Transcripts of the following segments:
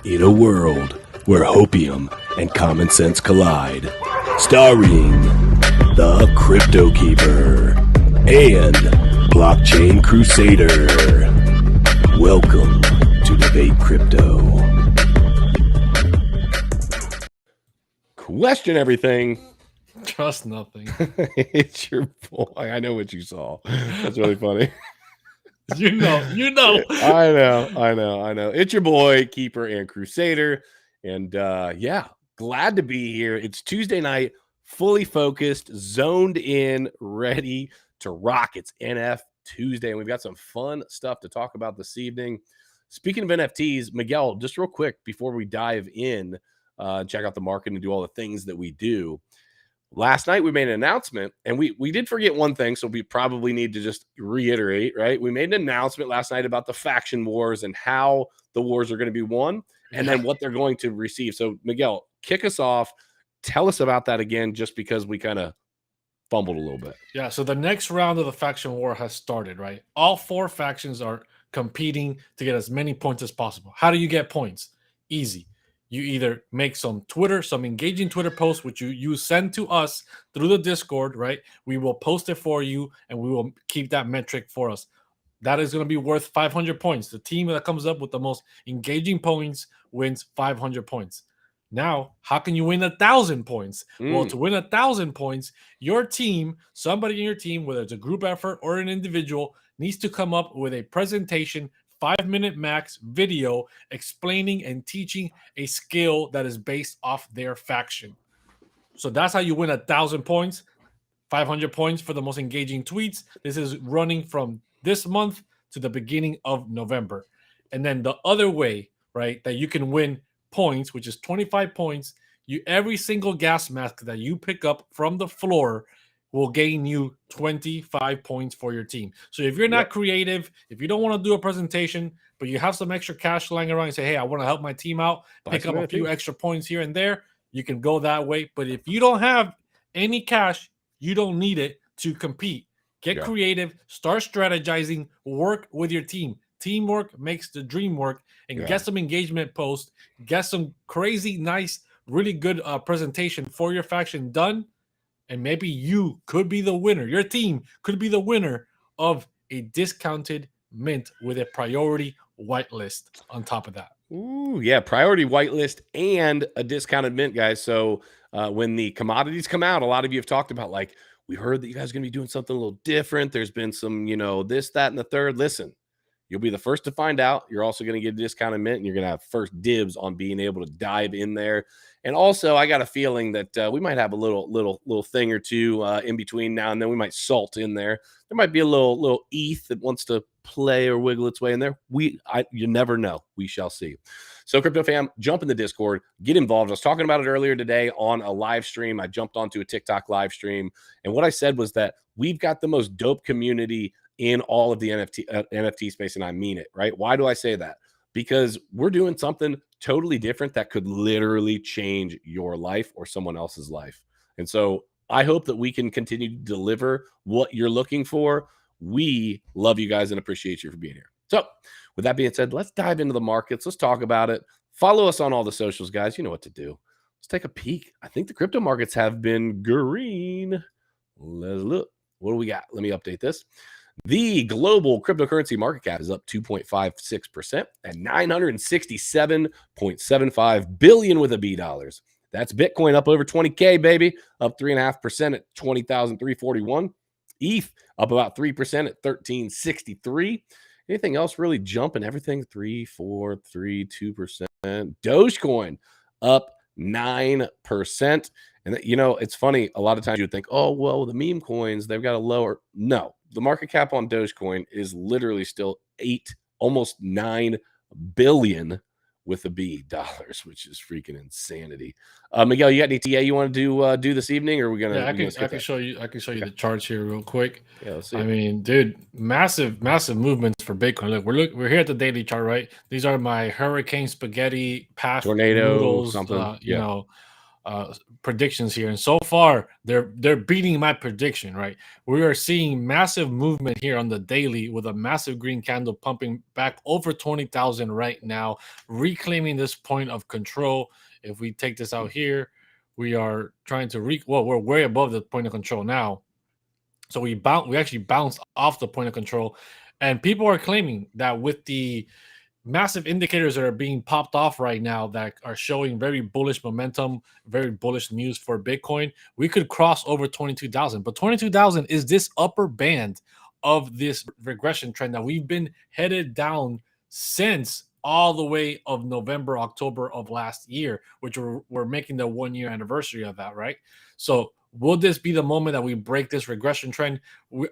In a world where hopium and common sense collide, starring the CryptoKeeper and BlockchainCrusader. Welcome to Debate Crypto. Question everything. Trust nothing. It's your boy. I know what you saw. That's really funny. You know. I know. It's your boy, Keeper and Crusader. And yeah, glad to be here. It's Tuesday night, fully focused, zoned in, ready to rock. It's NFTuesday, and we've got some fun stuff to talk about this evening. Speaking of NFTs, Miguel, just real quick before we dive in, check out the market and do all the things that we do. Last night we made an announcement, and we did forget one thing, so we probably need to just reiterate, right? We made an announcement last night about the faction wars and how the wars are going to be won and then what they're going to receive. So, Miguel, kick us off. Tell us about that again, just because we kind of fumbled a little bit. Yeah, so the next round of the faction war has started, right? All four factions are competing to get as many points as possible. How do you get points? Easy. You either make some engaging Twitter posts, which you send to us through the Discord, right? We will post it for you, and we will keep that metric for us. That is going to be worth 500 points. The team that comes up with the most engaging points wins 500 points. Now, how can you win 1,000 points? Well, to win 1,000 points, your team, somebody in your team, whether it's a group effort or an individual, needs to come up with a presentation, 5-minute max video explaining and teaching a skill that is based off their faction. So that's how you win 1,000 points, 500 points for the most engaging tweets. This is running from this month to the beginning of November. And then the other way, right, that you can win points, which is 25 points, every single gas mask that you pick up from the floor will gain you 25 points for your team. So if you're not creative, if you don't want to do a presentation, but you have some extra cash lying around and say, hey, I want to help my team out, pick up a few extra points here and there, you can go that way. But if you don't have any cash, you don't need it to compete. Get creative, start strategizing, work with your team. Teamwork makes the dream work, and get some engagement posts, get some crazy, nice, really good presentation for your faction done. And maybe you could be the winner. Your team could be the winner of a discounted mint with a priority whitelist on top of that. Ooh, yeah, priority whitelist and a discounted mint, guys. So when the commodities come out, a lot of you have talked about, like, we heard that you guys are going to be doing something a little different. There's been some, this, that, and the third. Listen, you'll be the first to find out. You're also going to get a discounted mint, and you're going to have first dibs on being able to dive in there. And also, I got a feeling that we might have a little thing or two in between now and then. We might salt in there. There might be a little ETH that wants to play or wiggle its way in there. You never know. We shall see. So, Crypto fam, jump in the Discord, get involved. I was talking about it earlier today on a live stream. I jumped onto a TikTok live stream, and what I said was that we've got the most dope community in all of the NFT space, and I mean it, right? Why do I say that? Because we're doing something totally different that could literally change your life or someone else's life. And so I hope that we can continue to deliver what you're looking for. We love you guys and appreciate you for being here. So with that being said, let's dive into the markets. Let's talk about it. Follow us on all the socials, guys. You know what to do. Let's take a peek. I think the crypto markets have been green. Let's look. What do we got? Let me update this. The global cryptocurrency market cap is up 2.56% at $967.75 billion with a B dollars. That's Bitcoin up over 20K, baby, up 3.5% at 20,341. ETH up about 3% at 1363. Anything else really jumping? Everything 3, 4, 3, 2%. Dogecoin up 9%. And it's funny. A lot of times you would think, oh, well, the meme coins, they've got a lower. No, the market cap on Dogecoin is literally still almost 9 billion with a B dollars, which is freaking insanity. Miguel, you got any TA you want to do this evening, or are we gonna? Yeah, I can show you. I can show you the charts here real quick. Yeah, let's see. I mean, dude, massive movements for Bitcoin. Look, we're here at the daily chart, right? These are my hurricane spaghetti path tornado noodles, something. predictions here, and so far they're beating my prediction. Right, we are seeing massive movement here on the daily with a massive green candle pumping back over 20,000 right now, reclaiming this point of control. If we take this out here, we are trying to we're way above the point of control now. So we actually bounced off the point of control, and people are claiming that with the massive indicators that are being popped off right now that are showing very bullish momentum, very bullish news for Bitcoin, we could cross over 22,000. But 22,000 is this upper band of this regression trend that we've been headed down since all the way of November, October of last year, which we're making the 1 year anniversary of that, right? So will this be the moment that we break this regression trend?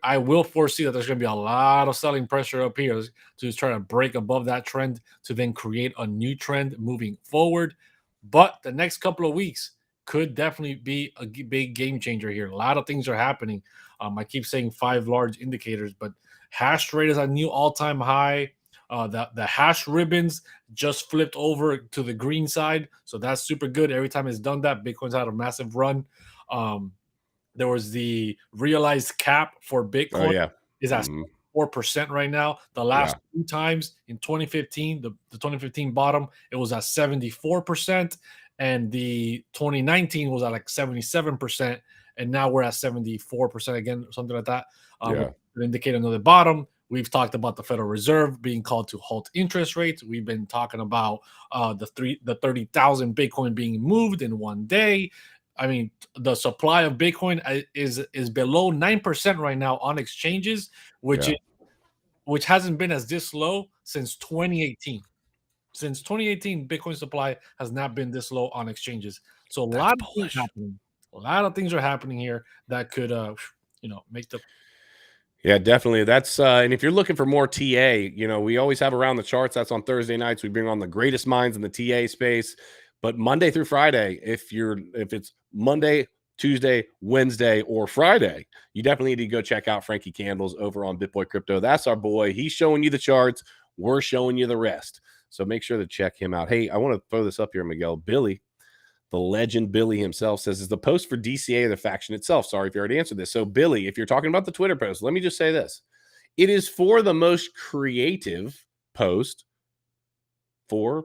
I will foresee that there's going to be a lot of selling pressure up here to try to break above that trend to then create a new trend moving forward. But the next couple of weeks could definitely be a big game changer here. A lot of things are happening. I keep saying 5 large indicators, but hash rate is a new all-time high. The hash ribbons just flipped over to the green side, so that's super good. Every time it's done that, Bitcoin's had a massive run. There was the realized cap for Bitcoin is at 4% right now. The last 2 times in 2015, the 2015 bottom, it was at 74%, and the 2019 was at like 77%, and now we're at 74% again, something like that. Indicate another bottom. We've talked about the Federal Reserve being called to halt interest rates. We've been talking about the 30,000 Bitcoin being moved in 1 day. I mean, the supply of Bitcoin is below 9% right now on exchanges, which hasn't been as this low since 2018. Since 2018, Bitcoin supply has not been this low on exchanges. So a lot of things happening. A lot of things are happening here that could, make the. Yeah, definitely. That's and if you're looking for more TA, we always have around the charts. That's on Thursday nights. We bring on the greatest minds in the TA space. But Monday through Friday, if it's Monday, Tuesday, Wednesday, or Friday, you definitely need to go check out Frankie Candles over on BitBoy Crypto. That's our boy. He's showing you the charts. We're showing you the rest. So make sure to check him out. Hey, I want to throw this up here, Miguel. Billy, the legend Billy himself, says, is the post for DCA or the faction itself? Sorry if you already answered this. So Billy, if you're talking about the Twitter post, let me just say this. It is for the most creative post for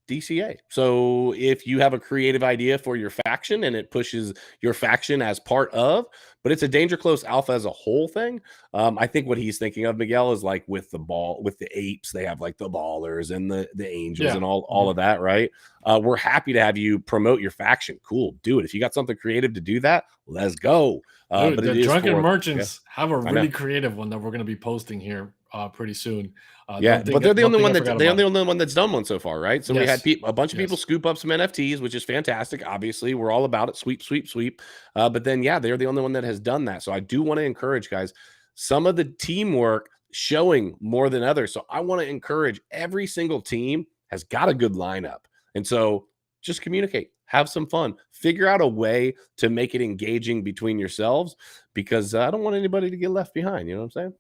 DCA. So if you have a creative idea for your faction and it pushes your faction as part of, but it's a Danger Close Alpha as a whole thing. I think what he's thinking of, Miguel, is like with the apes, they have like the ballers and the angels and all of that, right? We're happy to have you promote your faction. Cool, do it. If you got something creative to do that, let's go. Dude, the Drunken Merchants have a really creative one that we're going to be posting here pretty soon. But they're the only one that's done one so far, right? So we had a bunch of people scoop up some NFTs, which is fantastic. Obviously, we're all about it. Sweep, sweep, sweep. But then, they're the only one that has done that. So I do want to encourage, guys, some of the teamwork showing more than others. So I want to encourage every single team has got a good lineup. And so just communicate, have some fun, figure out a way to make it engaging between yourselves, because I don't want anybody to get left behind. You know what I'm saying?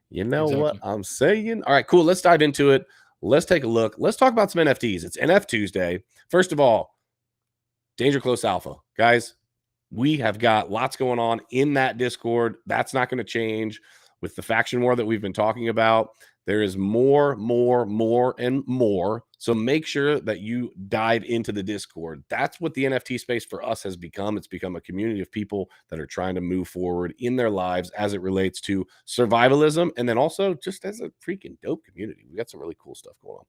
You know what I'm saying? All right, cool. Let's dive into it. Let's take a look. Let's talk about some NFTs. It's NFTuesday. First of all, Danger Close Alpha. Guys, we have got lots going on in that Discord. That's not going to change with the faction war that we've been talking about. There is more, and more. So make sure that you dive into the Discord. That's what the NFT space for us has become. It's become a community of people that are trying to move forward in their lives as it relates to survivalism, and then also just as a freaking dope community. We got some really cool stuff going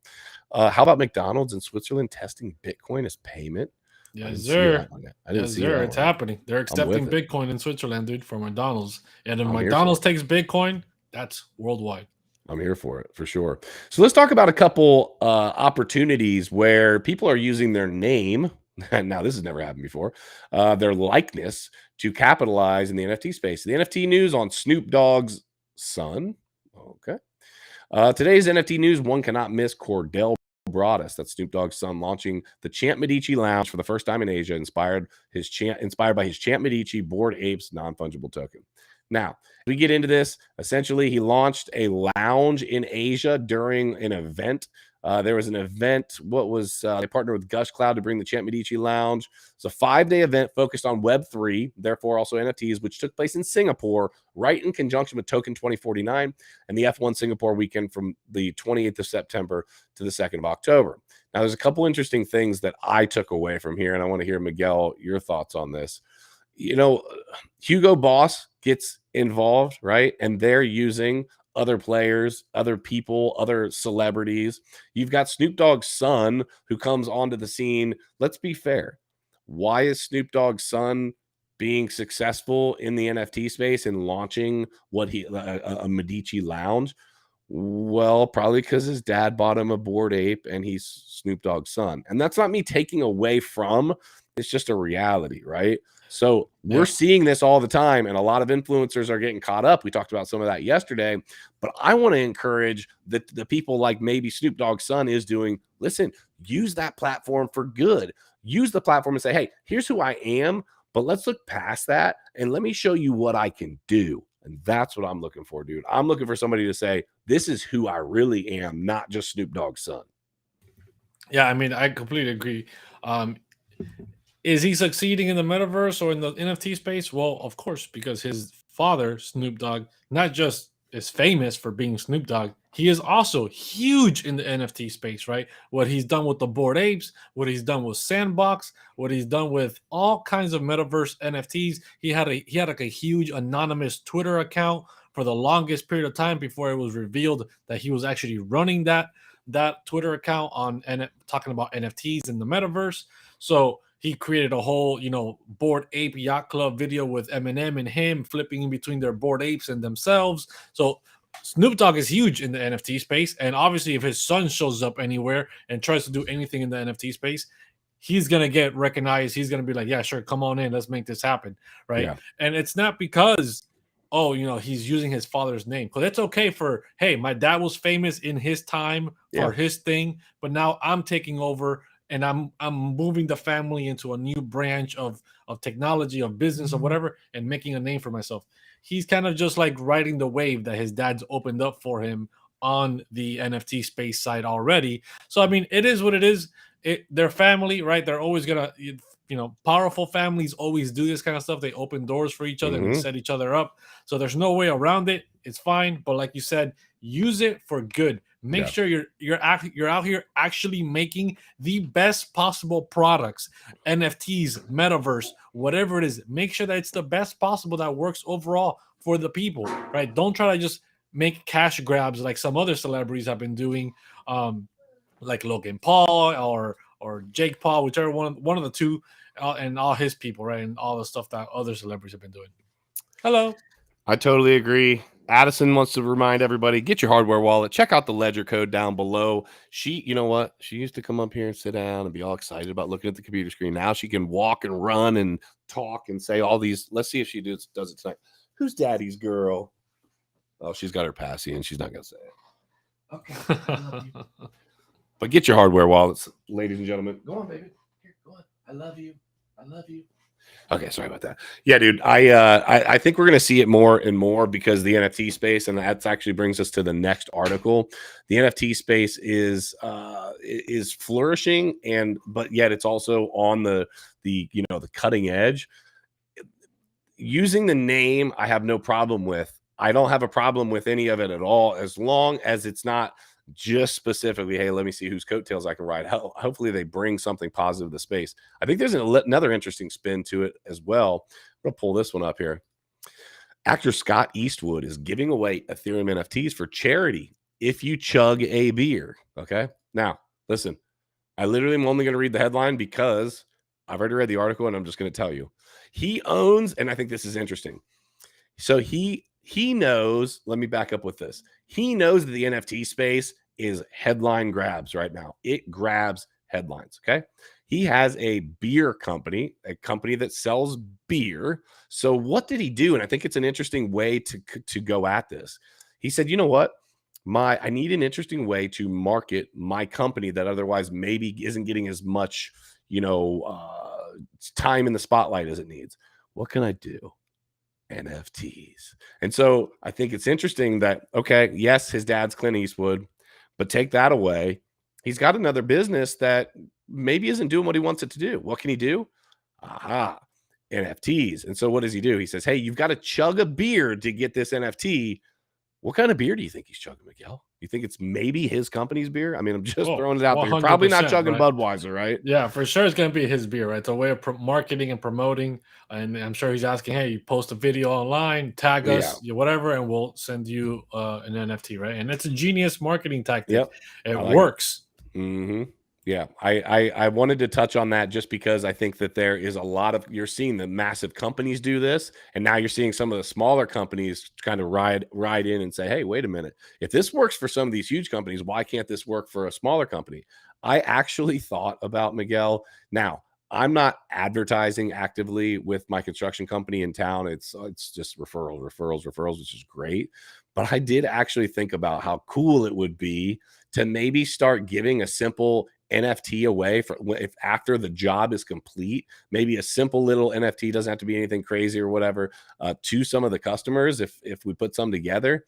on. How about McDonald's in Switzerland testing Bitcoin as payment? Yes, sir. It's happening. They're accepting Bitcoin in Switzerland, dude, for McDonald's. And if McDonald's takes Bitcoin, that's worldwide. I'm here for it, for sure. So let's talk about a couple opportunities where people are using their name. Now, this has never happened before. Their likeness to capitalize in the NFT space. The NFT news on Snoop Dogg's Son. Okay. Today's NFT news, one cannot miss Cordell Broadus, that's Snoop Dogg's son, launching the Champ Medici Lounge for the first time in Asia, inspired by his Champ Medici Bored Apes non-fungible token. Now, we get into this. Essentially, he launched a lounge in Asia during an event There was an event. They partnered with Gush Cloud to bring the Champ Medici Lounge. It's a 5-day event focused on Web3, therefore also NFTs, which took place in Singapore, right in conjunction with Token 2049 and the F1 Singapore weekend from the 28th of September to the 2nd of October. Now, there's a couple interesting things that I took away from here, and I want to hear, Miguel, your thoughts on this. Hugo Boss gets involved, right? And they're using other players, other people, other celebrities. You've got Snoop Dogg's son who comes onto the scene. Let's be fair. Why is Snoop Dogg's son being successful in the NFT space and launching a Medici Lounge? Well, probably because his dad bought him a Bored Ape and he's Snoop Dogg's son. And that's not me taking away from, it's just a reality, right? So we're seeing this all the time, and a lot of influencers are getting caught up. We talked about some of that yesterday, but I want to encourage the people like maybe Snoop Dogg's son is doing. Listen, use that platform for good. Use the platform and say, hey, here's who I am, but let's look past that and let me show you what I can do. And that's what I'm looking for, dude. I'm looking for somebody to say, this is who I really am, not just Snoop Dogg's son. Yeah, I mean, I completely agree. Is he succeeding in the metaverse or in the NFT space? Well, of course, because his father, Snoop Dogg, not just is famous for being Snoop Dogg, he is also huge in the NFT space, right? What he's done with the Bored Apes, what he's done with Sandbox, what he's done with all kinds of metaverse NFTs. He had like a huge anonymous Twitter account for the longest period of time before it was revealed that he was actually running that Twitter account talking about NFTs in the metaverse. So he created a whole, Bored Ape Yacht Club video with Eminem and him flipping in between their Bored Apes and themselves. So Snoop Dogg is huge in the NFT space. And obviously, if his son shows up anywhere and tries to do anything in the NFT space, he's going to get recognized. He's going to be like, yeah, sure, come on in. Let's make this happen, right? Yeah. And it's not because, he's using his father's name. Because it's okay for, hey, my dad was famous in his time for his thing, but now I'm taking over and I'm moving the family into a new branch of technology, of business, or whatever, and making a name for myself. He's kind of just like riding the wave that his dad's opened up for him on the NFT space side already. So, I mean, it is what it is. Their family, right? They're always going to, powerful families always do this kind of stuff. They open doors for each other and set each other up. So there's no way around it. It's fine. But like you said, use it for good. Make sure you're out here actually making the best possible products, NFTs, metaverse, whatever it is. Make sure that it's the best possible that works overall for the people, right? Don't try to just make cash grabs like some other celebrities have been doing, like Logan Paul or Jake Paul, whichever one of the two, and all his people, right? And all the stuff that other celebrities have been doing. Hello. I totally agree. Addison wants to remind everybody, get your hardware wallet. Check out the ledger code down below. You know what? She used to come up here and sit down and be all excited about looking at the computer screen. Now she can walk and run and talk and say all these. Let's see if she does it tonight. Who's daddy's girl? Oh, she's got her passy and she's not going to say it. Okay. I love you. But get your hardware wallets, ladies and gentlemen. Go on, baby. Here, go on. I love you. I love you. Okay, sorry about that. Yeah, dude, I think we're going to see it more and more because the NFT space, and that actually brings us to the next article. The NFT space is flourishing, but yet it's also on the cutting edge. Using the name, I have no problem with. I don't have a problem with any of it at all, as long as it's not just specifically, hey, let me see whose coattails I can ride. Hopefully they bring something positive to space. I think there's another interesting spin to it as well. I'm going to pull this one up here. Actor Scott Eastwood is giving away Ethereum NFTs for charity if you chug a beer. Okay. Now, listen, I literally am only going to read the headline because I've already read the article and I'm just going to tell you. He owns, and I think this is interesting. So he knows, let me back up with this. He knows that the NFT space is headline grabs right now. It grabs headlines, okay? He has a beer company, a company that sells beer. So what did he do? And I think it's an interesting way to go at this. He said, you know what? I need an interesting way to market my company that otherwise maybe isn't getting as much, time in the spotlight as it needs. What can I do? NFTs. And so I think it's interesting that, okay, yes, his dad's Clint Eastwood, but take that away he's got another business that maybe isn't doing what he wants it to do. What can he do? Aha, NFTs. And so what does he do? He says, hey, you've got to chug a beer to get this NFT. What kind of beer do you think he's chugging, Miguel? You think it's maybe his company's beer? I mean, I'm just throwing it out there. You're probably not chugging right? Budweiser, right? Yeah, for sure it's going to be his beer, right? It's a way of marketing and promoting. And I'm sure he's asking, hey, you post a video online, tag us, whatever, and we'll send you an NFT, right? And it's a genius marketing tactic. Yep. It works. Mm-hmm. Yeah, I wanted to touch on that just because I think that there is a lot of, you're seeing the massive companies do this, and now you're seeing some of the smaller companies kind of ride in and say, hey, wait a minute, if this works for some of these huge companies, why can't this work for a smaller company? I actually thought about, Miguel. Now, I'm not advertising actively with my construction company in town. It's just referrals, which is great. But I did actually think about how cool it would be to maybe start giving a simple NFT away for if after the job is complete, maybe a simple little NFT, doesn't have to be anything crazy or whatever, to some of the customers if we put some together,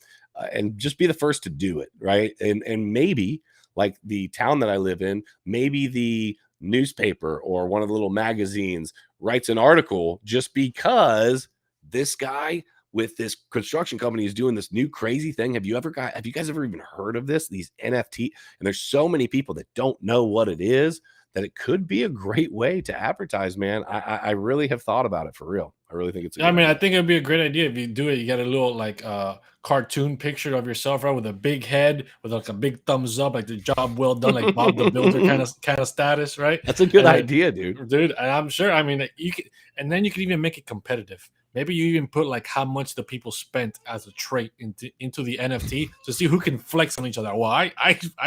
and just be the first to do it, right? And maybe like the town that I live in, maybe the newspaper or one of the little magazines writes an article just because this guy with this construction company is doing this new crazy thing. Have you guys ever even heard of this? These NFT, and there's so many people that don't know what it is, that it could be a great way to advertise, man. I really have thought about it for real. I really think it's. I mean, I think it'd be a great idea if you do it. You get a little like cartoon picture of yourself, right, with a big head, with like a big thumbs up, like the job well done, like Bob the Builder kind of status, right? That's a good idea, dude. Dude, and I'm sure. I mean, you could, and then you could even make it competitive. Maybe you even put like how much the people spent as a trait into the NFT to see who can flex on each other. Well, I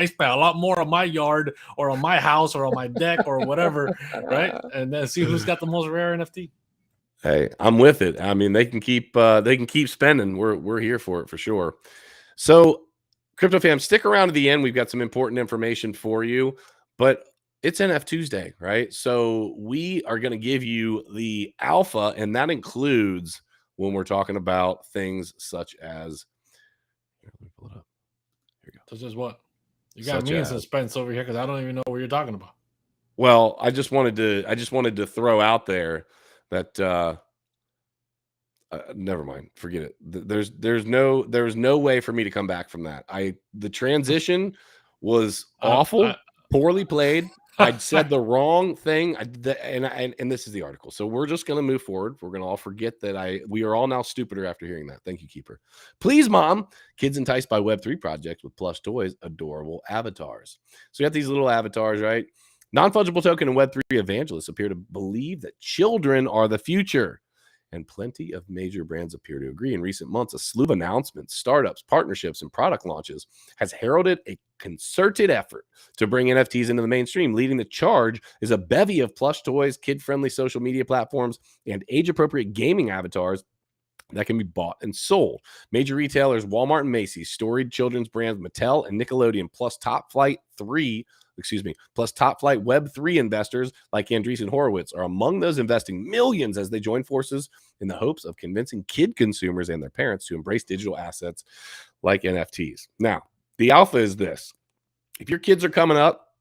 spent a lot more on my yard or on my house or on my deck or whatever, right? And then see who's got the most rare NFT. Hey, I'm with it. I mean, they can keep spending. We're here for it for sure. So, Crypto fam, stick around to the end. We've got some important information for you, but it's NFTuesday, right? So we are going to give you the alpha, and that includes when we're talking about things such as. Here, let me pull it up. Here you go. Such as what? You got me in suspense over here because I don't even know what you're talking about. Well, I just wanted to throw out there that never mind, forget it. There's no way for me to come back from that. The transition was awful, poorly played. I'd said the wrong thing, and this is the article. So we're just going to move forward. We're going to all forget that we are all now stupider after hearing that. Thank you, Keeper. Please, Mom. Kids enticed by Web3 projects with plush toys, adorable avatars. So you got these little avatars, right? Non-fungible token and Web3 evangelists appear to believe that children are the future. And plenty of major brands appear to agree. In recent months, a slew of announcements, startups, partnerships, and product launches has heralded a concerted effort to bring NFTs into the mainstream. Leading the charge is a bevy of plush toys, kid-friendly social media platforms, and age-appropriate gaming avatars that can be bought and sold. Major retailers Walmart and Macy's, storied children's brands Mattel and Nickelodeon, plus top flight Web3 investors like Andreessen Horowitz are among those investing millions as they join forces in the hopes of convincing kid consumers and their parents to embrace digital assets like NFTs. Now, the alpha is this. If your kids are coming up,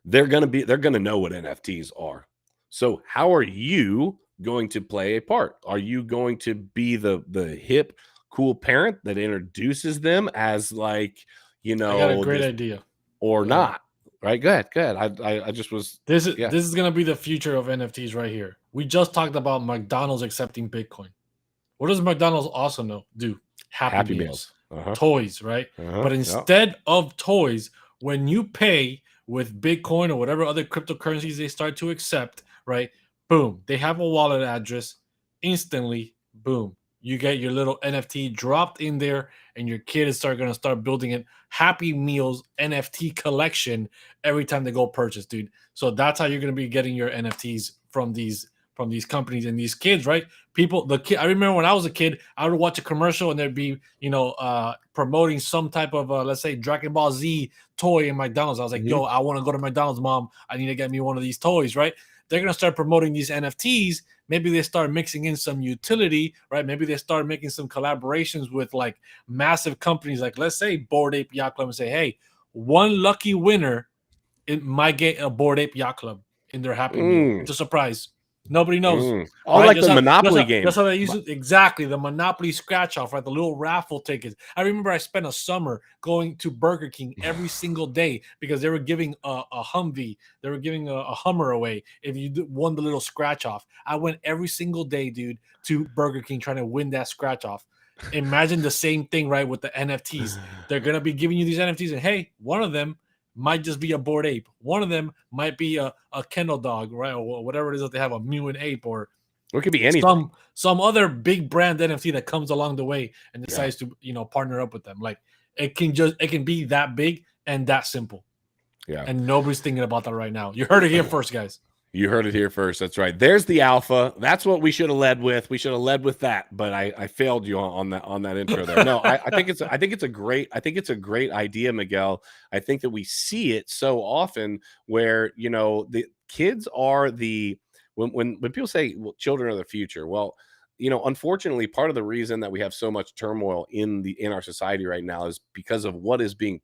they're going to know what NFTs are. So how are you going to play a part? Are you going to be the hip, cool parent that introduces them as like, I got a great idea. Or not, right? Go ahead. I just was. This is going to be the future of NFTs right here. We just talked about McDonald's accepting Bitcoin. What does McDonald's also do? Happy Meals. Toys, right? But instead of toys, when you pay with Bitcoin or whatever other cryptocurrencies they start to accept, right? Boom, they have a wallet address. Instantly, boom, you get your little NFT dropped in there, and your kid is going to start building a Happy Meals NFT collection every time they go purchase, dude. So that's how you're going to be getting your NFTs from these companies and these kids, right? I remember when I was a kid, I would watch a commercial and there'd be, promoting some type of, let's say, Dragon Ball Z toy in McDonald's. I was like, yo, I want to go to McDonald's, Mom. I need to get me one of these toys, right? They're going to start promoting these NFTs. Maybe they start mixing in some utility, right? Maybe they start making some collaborations with like massive companies, like let's say Bored Ape Yacht Club, and say, hey, one lucky winner, it might get a Bored Ape Yacht Club in their Happy Meal. It's a surprise. Nobody knows. Oh, Right? like the Monopoly game. That's how they use it. Exactly. The Monopoly scratch off, right? The little raffle tickets. I remember I spent a summer going to Burger King every single day because they were giving a Humvee. They were giving a Hummer away if you won the little scratch off. I went every single day, dude, to Burger King trying to win that scratch off. Imagine the same thing, right, with the NFTs. They're going to be giving you these NFTs, and hey, one of them might just be a Bored Ape. One of them might be a kennel dog, right? Or whatever it is that they have, a mutant ape, or it could be anything. Some other big brand NFT that comes along the way and decides to, partner up with them. Like it can be that big and that simple. Yeah. And nobody's thinking about that right now. You heard it here first, guys. You heard it here first. That's right. There's the alpha. That's what we should have led with. We should have led with that, but I failed you on that intro there. No, I think it's a great idea, Miguel. I think that we see it so often where the kids are when people say, well, children are the future. Well, unfortunately, part of the reason that we have so much turmoil in our society right now is because of what is being,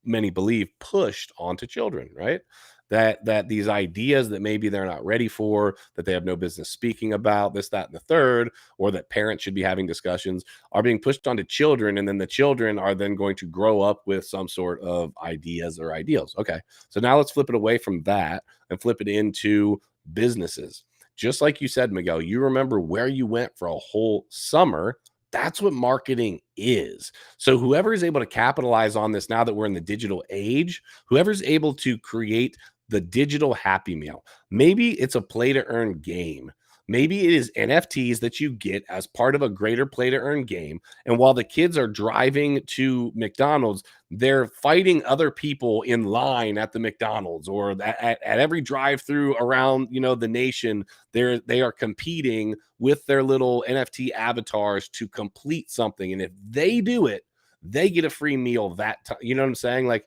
many believe, pushed onto children, right? That these ideas that maybe they're not ready for, that they have no business speaking about, this, that, and the third, or that parents should be having discussions, are being pushed onto children, and then the children are then going to grow up with some sort of ideas or ideals. Okay, so now let's flip it away from that and flip it into businesses. Just like you said, Miguel, you remember where you went for a whole summer. That's what marketing is. So whoever is able to capitalize on this now that we're in the digital age, whoever's able to create the digital Happy Meal, maybe it's a play to earn game. Maybe it is NFTs that you get as part of a greater play to earn game. And while the kids are driving to McDonald's, they're fighting other people in line at the McDonald's, or at every drive-through around, the nation. They are competing with their little NFT avatars to complete something. And if they do it, they get a free meal that time. You know what I'm saying? Like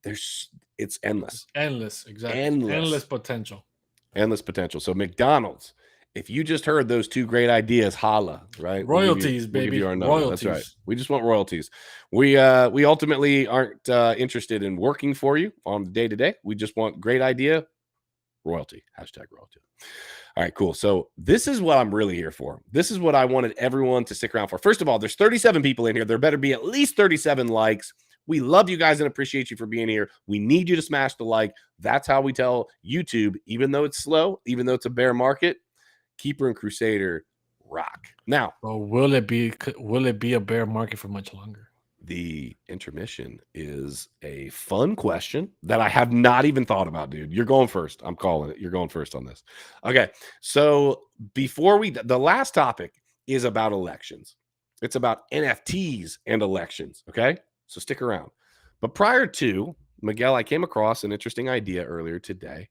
it's endless. Exactly. Endless potential. Endless potential. So McDonald's, if you just heard those two great ideas, holla, right? Royalties, we'll give you our number. Royalties. That's right. We just want royalties. We ultimately aren't interested in working for you on the day-to-day. We just want great idea, royalty, #royalty. All right, cool. So this is what I'm really here for. This is what I wanted everyone to stick around for. First of all, there's 37 people in here. There better be at least 37 likes. We love you guys and appreciate you for being here. We need you to smash the like. That's how we tell YouTube, even though it's slow, even though it's a bear market, Keeper and Crusader rock. Now, will it be a bear market for much longer? The intermission is a fun question that I have not even thought about, dude. You're going first. I'm calling it. You're going first on this. Okay. So the last topic is about elections. It's about NFTs and elections. Okay. So stick around. But prior to, Miguel, I came across an interesting idea earlier today.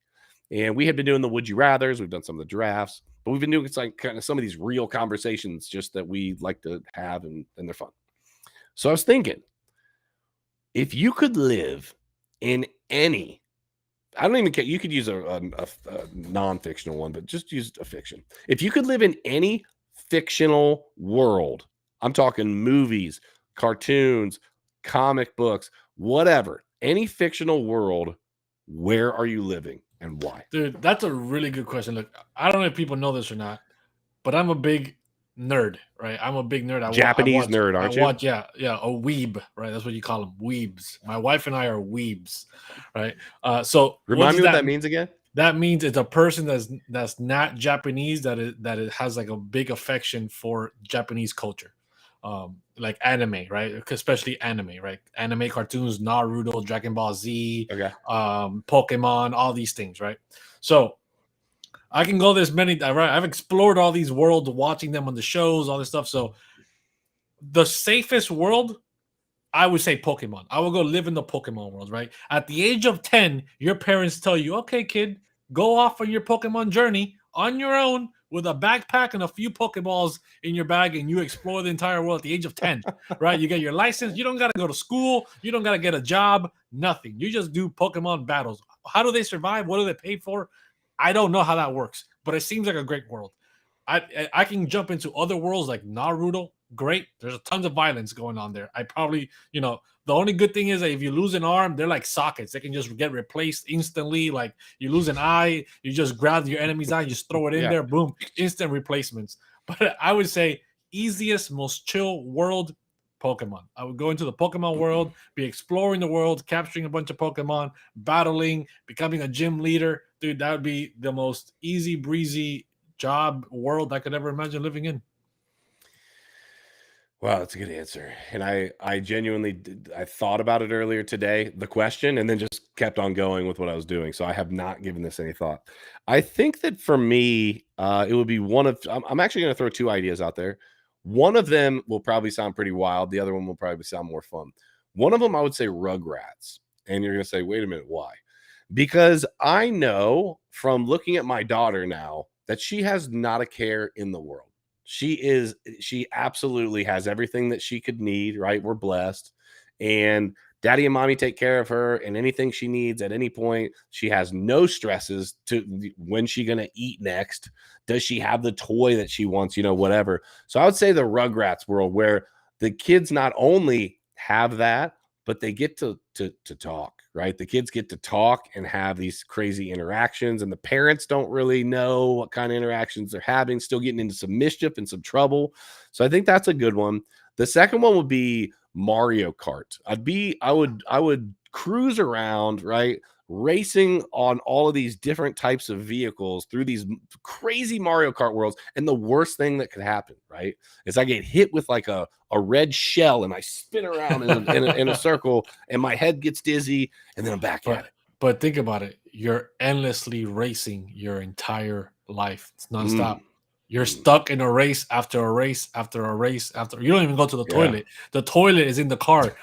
And we had been doing the Would You Rathers. We've done some of the drafts, but we've been doing kind of some of these real conversations just that we like to have, and they're fun. So I was thinking, if you could live in any, I don't even care, you could use a non-fictional one, but just use a fiction. If you could live in any fictional world, I'm talking movies, cartoons, comic books, whatever, any fictional world, where are you living and why? Dude, that's a really good question. Look, I don't know if people know this or not, but I'm a big nerd, right? I'm a big nerd. Japanese nerd, aren't you? Yeah, a weeb, right? That's what you call them, weebs. My wife and I are weebs, right? So remind me what that means again. That means it's a person that's not Japanese, that it has like a big affection for Japanese culture, like anime, right? Especially anime, right? Anime cartoons, Naruto, Dragon Ball Z, Pokemon, all these things, right? So I can go this many, right? I've explored all these worlds, watching them on the shows, all this stuff. So the safest world, I would say Pokemon. I will go live in the Pokemon world, right? At the age of 10, your parents tell you, okay, kid, go off on your Pokemon journey on your own with a backpack and a few Pokeballs in your bag, and you explore the entire world at the age of 10, right? You get your license. You don't got to go to school. You don't got to get a job, nothing. You just do Pokemon battles. How do they survive? What do they pay for? I don't know how that works, but it seems like a great world. I can jump into other worlds like Naruto. Great. There's tons of violence going on there. I probably, The only good thing is that if you lose an arm, they're like sockets. They can just get replaced instantly. Like you lose an eye, you just grab your enemy's eye, you just throw it in there, boom, instant replacements. But I would say easiest, most chill world, Pokemon. I would go into the Pokemon world, be exploring the world, capturing a bunch of Pokemon, battling, becoming a gym leader. Dude, that would be the most easy breezy job world I could ever imagine living in. Wow, that's a good answer. And I genuinely I thought about it earlier today, the question, and then just kept on going with what I was doing. So I have not given this any thought. I think that for me, it would be one of I'm actually going to throw two ideas out there. One of them will probably sound pretty wild. The other one will probably sound more fun. One of them, I would say Rugrats. And you're going to say, wait a minute, why? Because I know from looking at my daughter now that she has not a care in the world. She absolutely has everything that she could need, right? We're blessed. And daddy and mommy take care of her, and anything she needs at any point. She has no stresses to when she going to eat next. Does she have the toy that she wants, whatever. So I would say the Rugrats world, where the kids not only have that, but they get to talk, right? The kids get to talk and have these crazy interactions, and the parents don't really know what kind of interactions they're having, still getting into some mischief and some trouble. So I think that's a good one. The second one would be Mario Kart. I would cruise around, right? Racing on all of these different types of vehicles through these crazy Mario Kart worlds. And the worst thing that could happen, right, is I get hit with like a red shell and I spin around in a circle and my head gets dizzy and then I'm back at it. But think about it. You're endlessly racing your entire life. It's nonstop. You're stuck in a race after a race after a race after. You don't even go to the toilet. The toilet is in the car,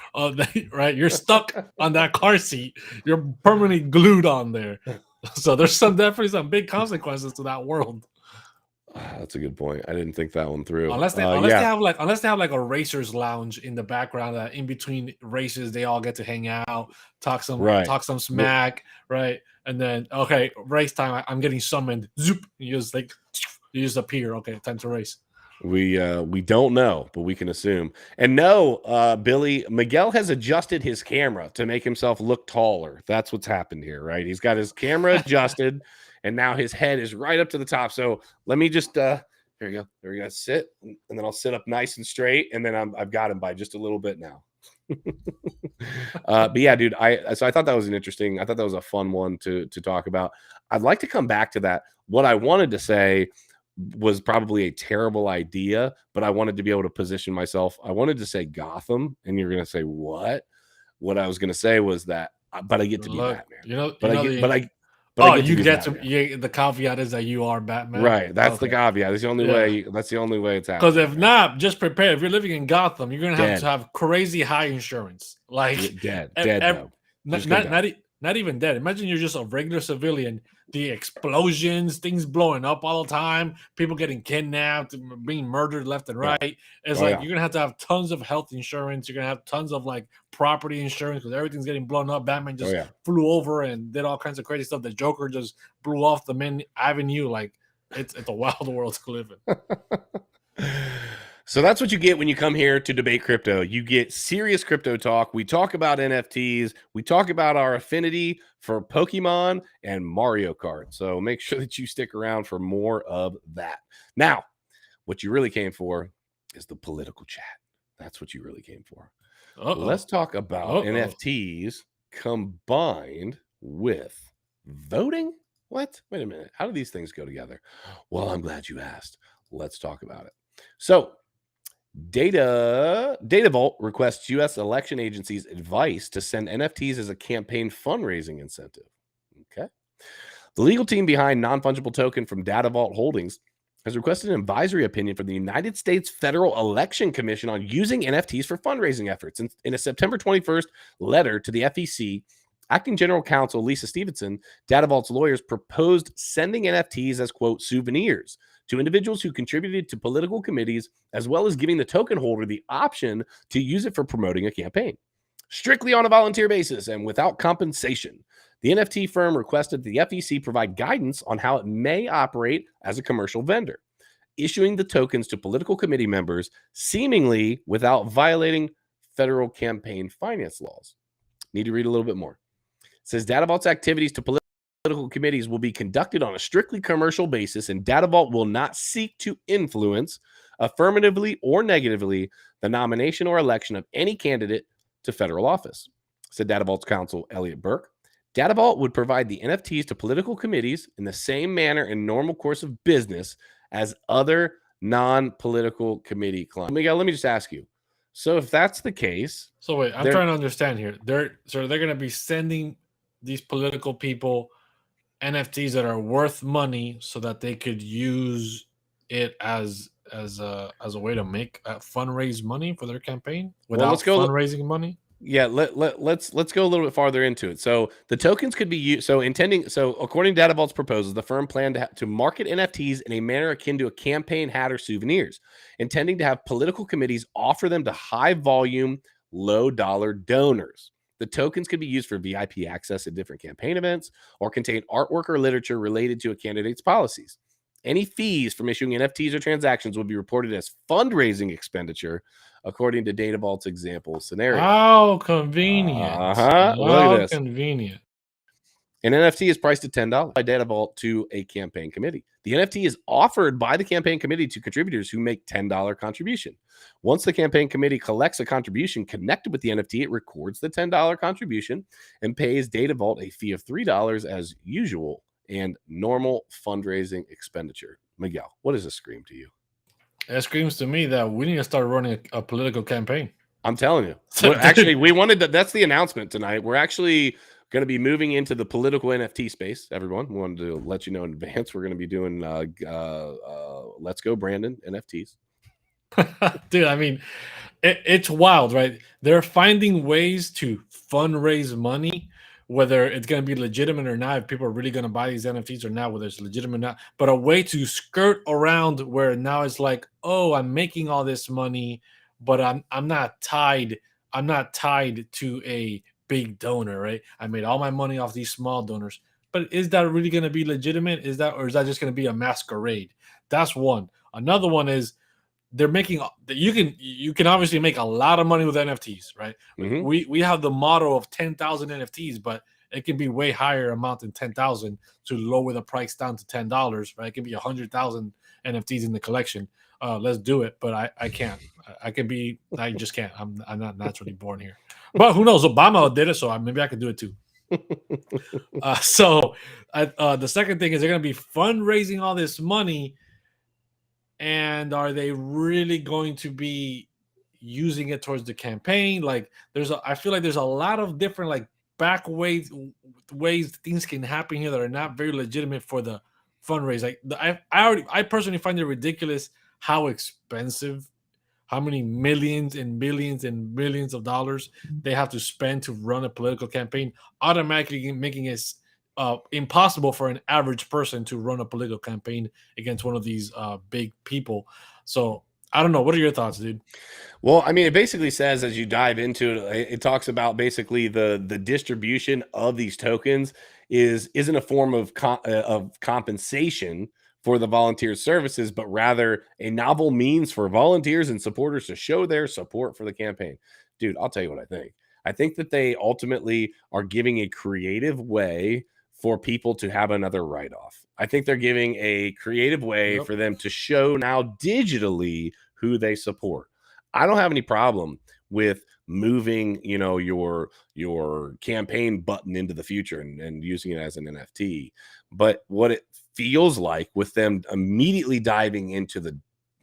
right? You're stuck on that car seat. You're permanently glued on there. So there's definitely some big consequences to that world. That's a good point. I didn't think that one through. Unless they have like a racers lounge in the background that in between races they all get to hang out, talk some smack, right? And then race time. I'm getting summoned. Zoop. You just appear. Okay, time to race. We don't know, but we can assume. And no, Billy, Miguel has adjusted his camera to make himself look taller. That's what's happened here, right? He's got his camera adjusted, and now his head is right up to the top. So let me just here we go. There we go. Sit, and then I'll sit up nice and straight, and then I've got him by just a little bit now. But yeah, dude, I thought that was I thought that was a fun one to talk about. I'd like to come back to that. What I wanted to say was probably a terrible idea, but I wanted to be able to position myself. I wanted to say Gotham, and you're going to say what? What I was going to say was that, but I get to be Batman. The caveat is that you are Batman, right? That's the caveat. That's the only way. That's the only way it's happening. Because if not, just prepare. If you're living in Gotham, you're going to have crazy high insurance, like dead. Not even dead. Imagine you're just a regular civilian. The explosions, things blowing up all the time, people getting kidnapped, being murdered left and right. It's you're gonna have to have tons of health insurance. You're gonna have tons of like property insurance because everything's getting blown up. Batman just flew over and did all kinds of crazy stuff. The Joker just blew off the main avenue. Like it's a wild world to live in. So that's what you get when you come here to Debate Crypto. You get serious crypto talk. We talk about NFTs. We talk about our affinity for Pokemon and Mario Kart. So make sure that you stick around for more of that. Now, what you really came for is the political chat. That's what you really came for. Let's talk about NFTs combined with voting. What? Wait a minute. How do these things go together? Well, I'm glad you asked. Let's talk about it. So, Data Vault requests U.S. election agencies advice to send NFTs as a campaign fundraising incentive. Okay. The legal team behind non-fungible token from Data Vault Holdings has requested an advisory opinion from the United States Federal Election Commission on using NFTs for fundraising efforts. In a September 21st letter to the FEC, Acting General Counsel Lisa Stevenson, Data Vault's lawyers, proposed sending NFTs as, quote, souvenirs to individuals who contributed to political committees, as well as giving the token holder the option to use it for promoting a campaign, strictly on a volunteer basis and without compensation. The NFT firm requested the FEC provide guidance on how it may operate as a commercial vendor, issuing the tokens to political committee members seemingly without violating federal campaign finance laws. Need to read a little bit more. It says Data Vault's activities to political committees will be conducted on a strictly commercial basis, and Data Vault will not seek to influence, affirmatively or negatively, the nomination or election of any candidate to federal office, said Data Vault's counsel, Elliot Burke. Data Vault would provide the NFTs to political committees in the same manner and normal course of business as other non-political committee clients. Miguel, let me just ask you. So if that's the case, so wait, I'm trying to understand here. They're going to be sending these political people NFTs that are worth money so that they could use it as a way to make fundraise money for their campaign without fundraising money. Yeah, let's go a little bit farther into it. So the tokens could be used. So according to Data Vault's proposals, the firm planned to market NFTs in a manner akin to a campaign hat or souvenirs, intending to have political committees offer them to high volume, low dollar donors. The tokens could be used for VIP access at different campaign events or contain artwork or literature related to a candidate's policies. Any fees from issuing NFTs or transactions will be reported as fundraising expenditure, according to Data Vault's example scenario. How convenient. Look at this. Convenient. An NFT is priced at $10 by Data Vault to a campaign committee. The NFT is offered by the campaign committee to contributors who make $10 contribution. Once the campaign committee collects a contribution connected with the NFT, it records the $10 contribution and pays Data Vault a fee of $3 as usual and normal fundraising expenditure. Miguel, what does this scream to you? It screams to me that we need to start running a political campaign. I'm telling you. Actually, we wanted that's the announcement tonight. We're actually going to be moving into the political NFT space, everyone. We wanted to let you know in advance. We're going to be doing Let's Go Brandon NFTs. Dude, I mean, it's wild, right? They're finding ways to fundraise money, whether it's going to be legitimate or not, if people are really going to buy these NFTs or not, whether it's legitimate or not, but a way to skirt around where now it's like, oh, I'm making all this money, but I'm not tied to a big donor, right? I made all my money off these small donors. But is that really going to be legitimate? Is that just going to be a masquerade? That's one. Another one is they're making you can obviously make a lot of money with NFTs, right? Mm-hmm. We have the motto of 10,000 NFTs, but it can be way higher amount than 10,000 to lower the price down to $10, right? It can be 100,000 NFTs in the collection. Let's do it, but I can't. I just can't. I'm not naturally born here. But who knows? Obama did it, so maybe I could do it too. The second thing is they're going to be fundraising all this money. And are they really going to be using it towards the campaign? Like, I feel like there's a lot of different like back ways things can happen here that are not very legitimate for the fundraise. Like, I personally find it ridiculous how expensive, how many millions and billions and billions of dollars they have to spend to run a political campaign, automatically making it impossible for an average person to run a political campaign against one of these big people. So I don't know. What are your thoughts, dude? Well, I mean, it basically says as you dive into it, it talks about basically the distribution of these tokens isn't a form of compensation for the volunteer services, but rather a novel means for volunteers and supporters to show their support for the campaign. Dude, I'll tell you what I think. I think that they ultimately are giving a creative way for people to have another write-off. I think they're giving a creative way for them to show now digitally who they support. I don't have any problem with moving, your campaign button into the future and using it as an NFT. But what it feels like with them immediately diving into the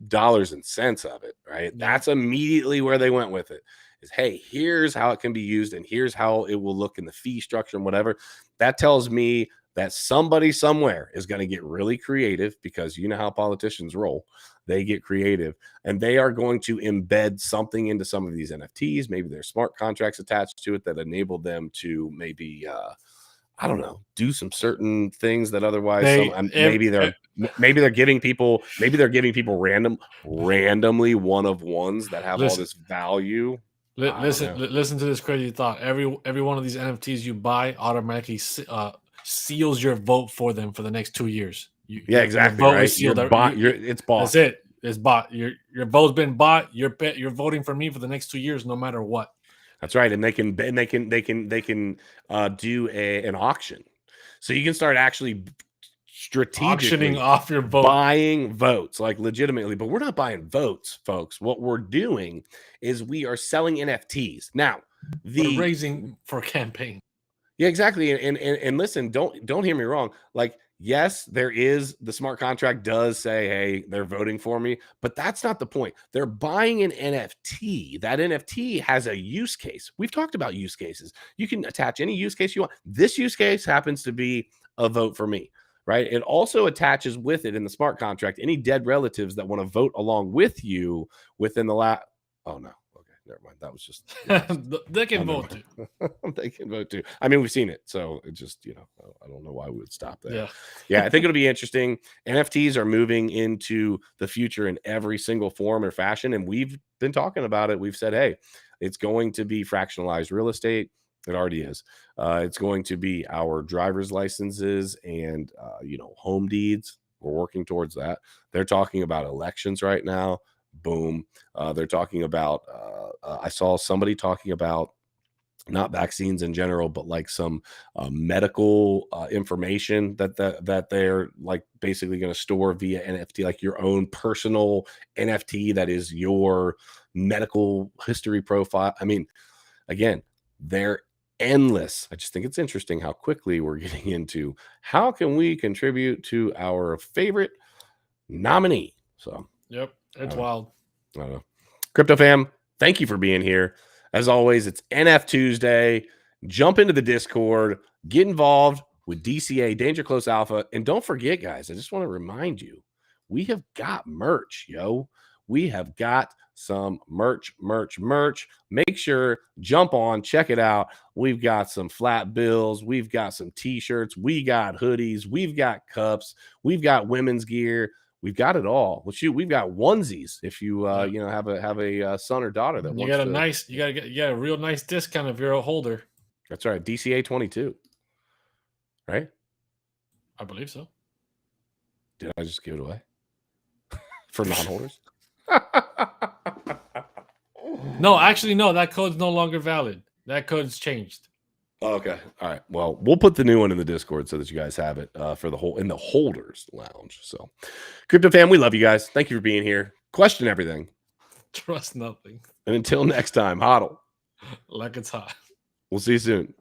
dollars and cents of it, right? Yeah. That's immediately where they went with it. Is, hey, here's how it can be used and here's how it will look in the fee structure and whatever. That tells me that somebody somewhere is going to get really creative, because you know how politicians roll. They get creative and they are going to embed something into some of these NFTs. Maybe there's smart contracts attached to it that enable them to maybe, I don't know, do some certain things that otherwise maybe they're giving people randomly one of ones that have all this value. Listen to this crazy thought. Every one of these NFTs you buy automatically seals your vote for them for the next 2 years. Exactly. Right? It's bought. That's it. It's bought. Your vote's been bought. You're voting for me for the next 2 years, no matter what. That's right, and they can do an auction, so you can start actually strategically Auctioning off your vote, buying votes, like legitimately. But we're not buying votes, folks. What we're doing is we are selling NFTs. Now, we're raising for campaign. Yeah, exactly. And listen, don't hear me wrong. Like, yes, there is the smart contract does say, hey, they're voting for me, but that's not the point. They're buying an NFT. That NFT has a use case. We've talked about use cases. You can attach any use case you want. This use case happens to be a vote for me, right? It also attaches with it in the smart contract any dead relatives that want to vote along with you within the last. Oh no. Never mind. That was just they can vote too. They can vote too. I mean, we've seen it, so it just I don't know why we would stop there. Yeah, I think it'll be interesting. NFTs are moving into the future in every single form or fashion, and we've been talking about it. We've said, hey, it's going to be fractionalized real estate. It already is. It's going to be our driver's licenses and home deeds. We're working towards that. They're talking about elections right now. Boom. They're talking about I saw somebody talking about not vaccines in general, but like some medical information that they're like basically going to store via NFT, like your own personal NFT that is your medical history profile. I mean, again, they're endless. I just think it's interesting how quickly we're getting into how can we contribute to our favorite nominee. So yep, it's wild. I don't know. Crypto fam, thank you for being here. As always, it's NFTuesday. Jump into the Discord, get involved with DCA, Danger Close Alpha. And don't forget, guys, I just want to remind you, we have got merch, yo. We have got some merch. Make sure, jump on, check it out. We've got some flat bills. We've got some t-shirts. We got hoodies. We've got cups. We've got women's gear. We've got it all. Well, shoot, we've got onesies. If you have a son or daughter that you got a real nice discount if you're a holder. That's right, DCA 22, right? I believe so. Did I just give it away for non-holders? No, actually, no. That code's no longer valid. That code's changed. Okay. All right. Well, we'll put the new one in the Discord so that you guys have it for the whole in the holders lounge. So, Crypto fam, we love you guys. Thank you for being here. Question everything. Trust nothing. And until next time, hodl like it's hot. We'll see you soon.